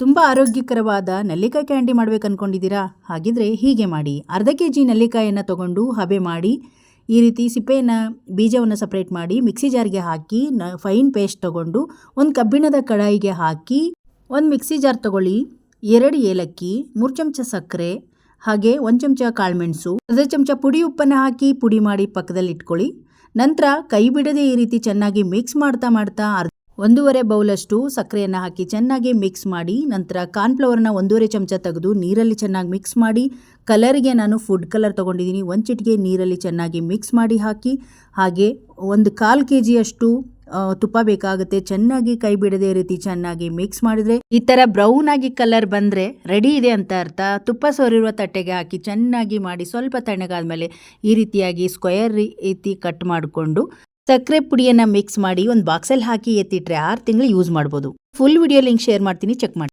ತುಂಬ ಆರೋಗ್ಯಕರವಾದ ನೆಲ್ಲಿಕಾಯಿ ಕ್ಯಾಂಡಿ ಮಾಡಬೇಕು ಅಂದ್ಕೊಂಡಿದ್ದೀರಾ? ಹಾಗಿದ್ರೆ ಹೀಗೆ ಮಾಡಿ. ಅರ್ಧ ಕೆಜಿ ನೆಲ್ಲಿಕಾಯನ್ನು ತಗೊಂಡು ಹಬೆ ಮಾಡಿ ಈ ರೀತಿ ಸಿಪ್ಪೆಯನ್ನು ಬೀಜವನ್ನು ಸಪ್ರೇಟ್ ಮಾಡಿ ಮಿಕ್ಸಿ ಜಾರ್ಗೆ ಹಾಕಿ ಫೈನ್ ಪೇಸ್ಟ್ ತಗೊಂಡು ಒಂದು ಕಬ್ಬಿಣದ ಕಡಾಯಿಗೆ ಹಾಕಿ ಒಂದು ಮಿಕ್ಸಿ ಜಾರ್ ತಗೊಳ್ಳಿ. 2 ಏಲಕ್ಕಿ, 3 ಚಮಚ ಸಕ್ಕರೆ, ಹಾಗೆ 1 ಚಮಚ ಕಾಳುಮೆಣಸು, ಅರ್ಧ ಚಮಚ ಪುಡಿ ಉಪ್ಪನ್ನು ಹಾಕಿ ಪುಡಿ ಮಾಡಿ ಪಕ್ಕದಲ್ಲಿ ಇಟ್ಕೊಳ್ಳಿ. ನಂತರ ಕೈ ಬಿಡದೆ ಈ ರೀತಿ ಚೆನ್ನಾಗಿ ಮಿಕ್ಸ್ ಮಾಡ್ತಾ 1.5 ಬೌಲಷ್ಟು ಸಕ್ಕರೆಯನ್ನು ಹಾಕಿ ಚೆನ್ನಾಗಿ ಮಿಕ್ಸ್ ಮಾಡಿ, ನಂತರ ಕಾರ್ನ್ಫ್ಲವರ್ನ 1.5 ಚಮಚ ತೆಗೆದು ನೀರಲ್ಲಿ ಚೆನ್ನಾಗಿ ಮಿಕ್ಸ್ ಮಾಡಿ, ಕಲರ್ಗೆ ನಾನು ಫುಡ್ ಕಲರ್ ತೊಗೊಂಡಿದ್ದೀನಿ. 1 ಚಿಟಿಕೆ ನೀರಲ್ಲಿ ಚೆನ್ನಾಗಿ ಮಿಕ್ಸ್ ಮಾಡಿ ಹಾಕಿ, ಹಾಗೆ 1/4 kg ತುಪ್ಪ ಬೇಕಾಗುತ್ತೆ. ಚೆನ್ನಾಗಿ ಕೈ ಬಿಡದೆ ರೀತಿ ಚೆನ್ನಾಗಿ ಮಿಕ್ಸ್ ಮಾಡಿದರೆ ಈ ಥರ ಬ್ರೌನ್ ಆಗಿ ಕಲರ್ ಬಂದರೆ ರೆಡಿ ಇದೆ ಅಂತ ಅರ್ಥ. ತುಪ್ಪ ಸೋರಿರುವ ತಟ್ಟೆಗೆ ಹಾಕಿ ಚೆನ್ನಾಗಿ ಮಾಡಿ ಸ್ವಲ್ಪ ತಣ್ಣಗಾದ್ಮೇಲೆ ಈ ರೀತಿಯಾಗಿ ಸ್ಕ್ವೇರ್ ರೀತಿ ಕಟ್ ಮಾಡಿಕೊಂಡು ಸಕ್ಕರೆ ಪುಡಿಯನ್ನು ಮಿಕ್ಸ್ ಮಾಡಿ ಒಂದು ಬಾಕ್ಸಲ್ಲಿ ಹಾಕಿ ಎತ್ತಿಟ್ರೆ 6 ತಿಂಗಳು ಯೂಸ್ ಮಾಡ್ಬೋದು. ಫುಲ್ ವಿಡಿಯೋ ಲಿಂಕ್ ಶೇರ್ ಮಾಡ್ತೀನಿ, ಚೆಕ್ ಮಾಡಿ.